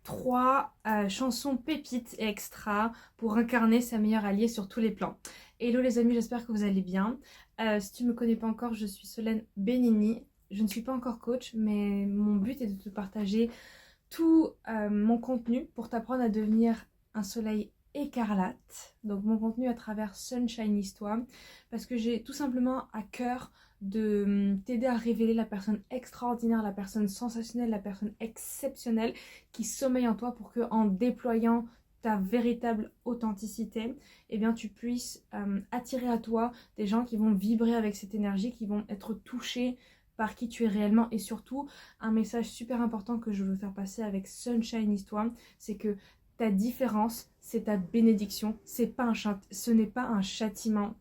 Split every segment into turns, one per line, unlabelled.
3 chansons pépites et extra pour incarner sa meilleure alliée sur tous les plans. Hello les amis, j'espère que vous allez bien. Si tu ne me connais pas encore, je suis Solène Benini. Je ne suis pas encore coach, mais mon but est de te partager tout mon contenu pour t'apprendre à devenir un soleil écarlate. Donc mon contenu à travers Sunshine Histoire, parce que j'ai tout simplement à cœur de t'aider à révéler la personne extraordinaire, la personne sensationnelle, la personne exceptionnelle qui sommeille en toi pour que en déployant ta véritable authenticité, eh bien tu puisses attirer à toi des gens qui vont vibrer avec cette énergie, qui vont être touchés par qui tu es réellement. Et surtout, un message super important que je veux faire passer avec Sunshine Histoire, c'est que ta différence, c'est ta bénédiction, ce n'est pas un châtiment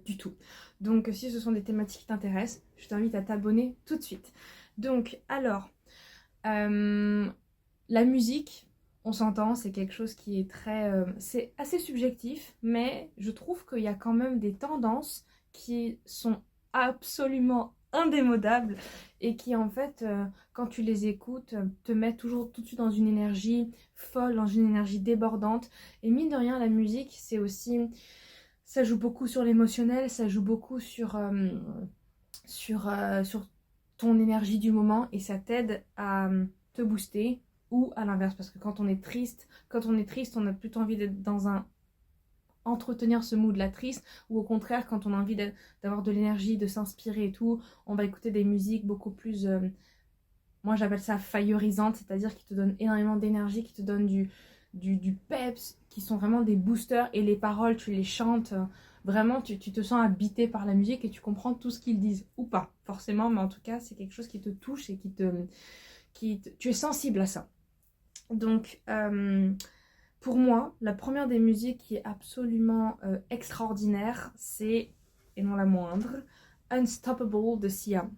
du tout. Donc si ce sont des thématiques qui t'intéressent, je t'invite à t'abonner tout de suite. Donc alors, la musique, on s'entend, c'est quelque chose qui est c'est assez subjectif, mais je trouve qu'il y a quand même des tendances qui sont absolument indémodables et qui en fait, quand tu les écoutes, te mettent toujours tout de suite dans une énergie folle, dans une énergie débordante. Et mine de rien, la musique, c'est aussi... Ça joue beaucoup sur l'émotionnel, ça joue beaucoup sur ton énergie du moment et ça t'aide à te booster ou à l'inverse. Parce que quand on est triste, on n'a plutôt envie d'être dans un entretenir ce mood-là triste, ou au contraire, quand on a envie d'avoir de l'énergie, de s'inspirer et tout, on va écouter des musiques beaucoup plus... moi j'appelle ça feuillerisante, c'est-à-dire qui te donne énormément d'énergie, qui te donne du peps, qui sont vraiment des boosters, et les paroles, tu les chantes, vraiment tu te sens habité par la musique et tu comprends tout ce qu'ils disent, ou pas forcément, mais en tout cas c'est quelque chose qui te touche et tu es sensible à ça. Donc pour moi, la première des musiques qui est absolument extraordinaire, c'est, et non la moindre, Unstoppable de Sia.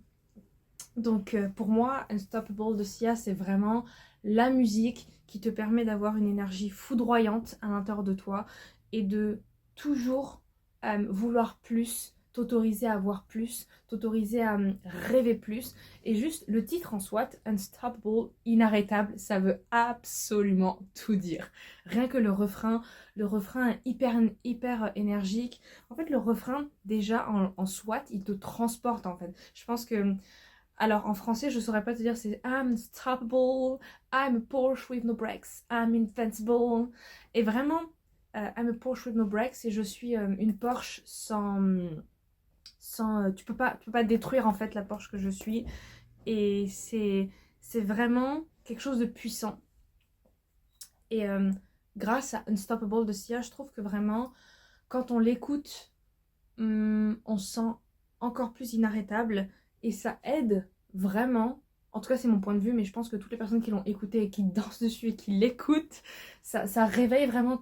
Donc pour moi, Unstoppable de Sia, c'est vraiment la musique qui te permet d'avoir une énergie foudroyante à l'intérieur de toi et de toujours vouloir plus, t'autoriser à avoir plus, t'autoriser à rêver plus. Et juste le titre en soi, Unstoppable, inarrêtable, ça veut absolument tout dire. Rien que le refrain est hyper énergique. En fait, le refrain, déjà en soi, il te transporte en fait. Je pense que alors en français, je saurais pas te dire, c'est I'm unstoppable, I'm a Porsche with no brakes, I'm invincible. Et vraiment, I'm a Porsche with no brakes, et je suis une Porsche sans tu peux pas détruire en fait la Porsche que je suis. Et c'est vraiment quelque chose de puissant. Et grâce à Unstoppable de Sia, je trouve que vraiment, quand on l'écoute, on se sent encore plus inarrêtable et ça aide vraiment, en tout cas c'est mon point de vue, mais je pense que toutes les personnes qui l'ont écouté et qui dansent dessus et qui l'écoutent, ça réveille vraiment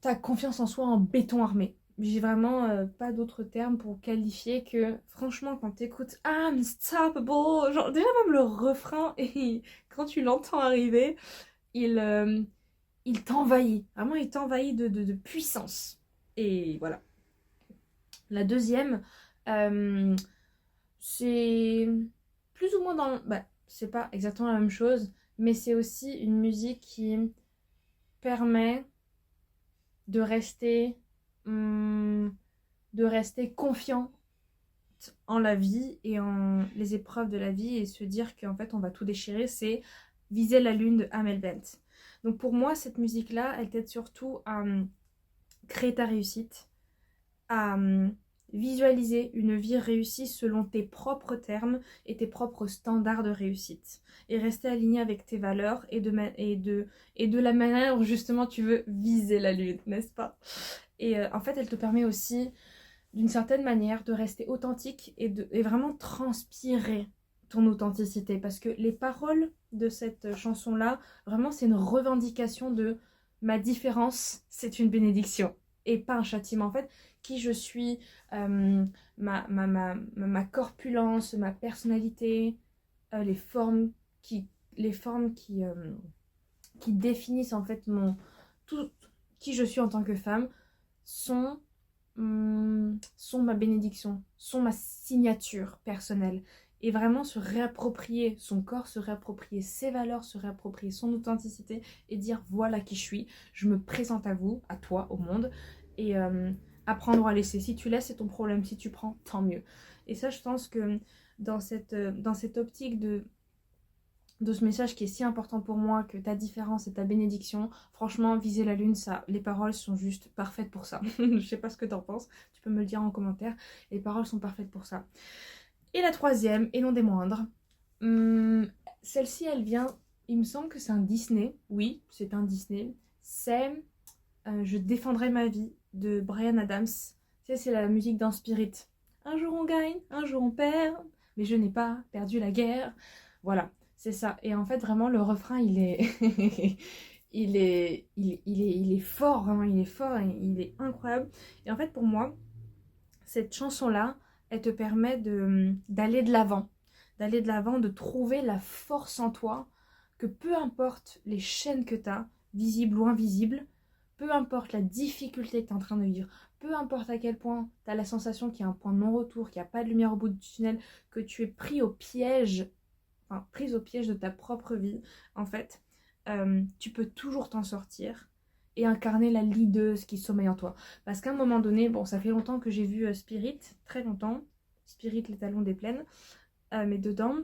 ta confiance en soi en béton armé. J'ai vraiment pas d'autres termes pour qualifier que, franchement, quand t'écoutes I'm unstoppable, genre déjà même le refrain, et quand tu l'entends arriver, il, euh, il t'envahit, vraiment il t'envahit de puissance. Et voilà. La deuxième, euh, c'est plus ou moins dans... Bah, c'est pas exactement la même chose, mais c'est aussi une musique qui permet de rester, hum, de rester confiant en la vie et en les épreuves de la vie et se dire qu'en fait on va tout déchirer. C'est Viser la lune de Amel Bent. Donc pour moi, cette musique-là, elle t'aide surtout à créer ta réussite, à visualiser une vie réussie selon tes propres termes et tes propres standards de réussite. Et rester aligné avec tes valeurs et de la manière dont justement tu veux viser la lune, n'est-ce pas? Et en fait, elle te permet aussi, d'une certaine manière, de rester authentique et vraiment transpirer ton authenticité. Parce que les paroles de cette chanson-là, vraiment, c'est une revendication de ma différence, c'est une bénédiction et pas un châtiment. En fait, qui je suis, euh, ma corpulence, ma personnalité, les formes qui, les formes qui définissent en fait tout, qui je suis en tant que femme sont ma bénédiction, sont ma signature personnelle. et vraiment se réapproprier son corps, se réapproprier ses valeurs, se réapproprier son authenticité et dire voilà qui je suis, je me présente à vous, à toi, au monde, et apprendre à laisser. Si tu laisses, c'est ton problème, si tu prends, tant mieux. Et ça, je pense que dans cette optique de ce message qui est si important pour moi, que ta différence est ta bénédiction, franchement, viser la lune, ça, les paroles sont juste parfaites pour ça. Je sais pas ce que t'en penses, tu peux me le dire en commentaire, les paroles sont parfaites pour ça. Et la troisième, et non des moindres, celle-ci, elle vient, il me semble que c'est un Disney, oui, c'est un Disney, c'est Je défendrai ma vie de Bryan Adams. C'est la musique dans Spirit. Un jour on gagne, un jour on perd, mais je n'ai pas perdu la guerre. Voilà, c'est ça. Et en fait, vraiment, le refrain, il est... il est fort, vraiment, il est fort, il est incroyable. Et en fait, pour moi, cette chanson-là, elle te permet d'aller de l'avant. D'aller de l'avant, de trouver la force en toi, que peu importe les chaînes que tu as, visibles ou invisibles, peu importe la difficulté que tu es en train de vivre, peu importe à quel point tu as la sensation qu'il y a un point de non-retour, qu'il n'y a pas de lumière au bout du tunnel, que tu es pris au piège, enfin, prise au piège de ta propre vie, en fait, tu peux toujours t'en sortir et incarner la leaduse qui sommeille en toi. Parce qu'à un moment donné, bon, ça fait longtemps que j'ai vu Spirit, très longtemps, Spirit, les talons des plaines, mais dedans,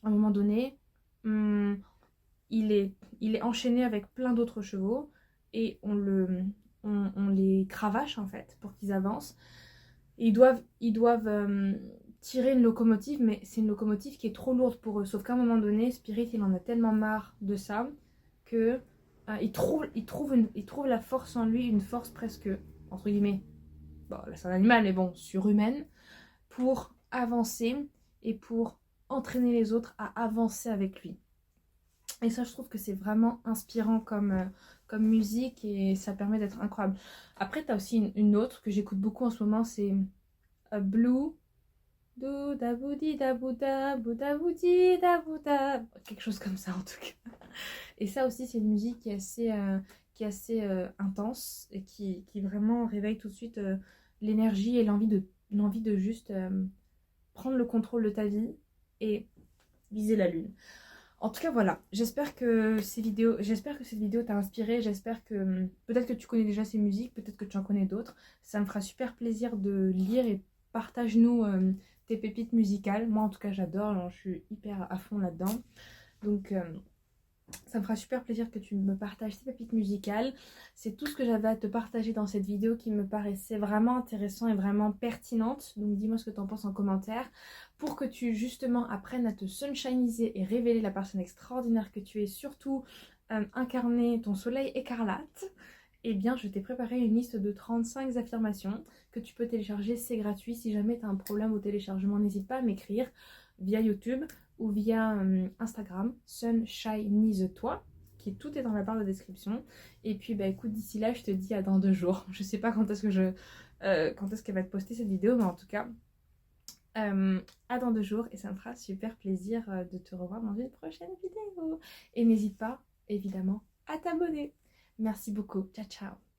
à un moment donné, il est enchaîné avec plein d'autres chevaux et on les cravache en fait pour qu'ils avancent. Et ils doivent tirer une locomotive, mais c'est une locomotive qui est trop lourde pour eux. Sauf qu'à un moment donné, Spirit, il en a tellement marre de ça que il trouve la force en lui, une force presque, entre guillemets, bon là c'est un animal, mais bon, surhumaine, pour avancer et pour entraîner les autres à avancer avec lui. Et ça, je trouve que c'est vraiment inspirant comme musique et ça permet d'être incroyable. Après, tu as aussi une autre que j'écoute beaucoup en ce moment, c'est Blue. Quelque chose comme ça en tout cas. Et ça aussi, c'est une musique qui est assez intense et qui vraiment réveille tout de suite l'énergie et l'envie de juste prendre le contrôle de ta vie et viser la lune. En tout cas, voilà, j'espère que cette vidéo t'a inspiré, j'espère que peut-être que tu connais déjà ces musiques, peut-être que tu en connais d'autres. Ça me fera super plaisir de lire et partage-nous tes pépites musicales. Moi, en tout cas, j'adore, je suis hyper à fond là-dedans. Donc, ça me fera super plaisir que tu me partages tes pépites musicales. C'est tout ce que j'avais à te partager dans cette vidéo qui me paraissait vraiment intéressant et vraiment pertinente. Donc dis-moi ce que tu en penses en commentaire. Pour que tu justement apprennes à te sunshiniser et révéler la personne extraordinaire que tu es, surtout incarner ton soleil écarlate, eh bien je t'ai préparé une liste de 35 affirmations que tu peux télécharger, c'est gratuit. Si jamais tu as un problème au téléchargement, n'hésite pas à m'écrire via YouTube ou via Instagram, Sunshinize-toi, qui tout est dans la barre de description. Et puis bah écoute, d'ici là, je te dis à dans 2 jours. Je sais pas quand est-ce qu'elle va être postée cette vidéo, mais en tout cas, à dans 2 jours et ça me fera super plaisir de te revoir dans une prochaine vidéo. Et n'hésite pas, évidemment, à t'abonner. Merci beaucoup. Ciao, ciao.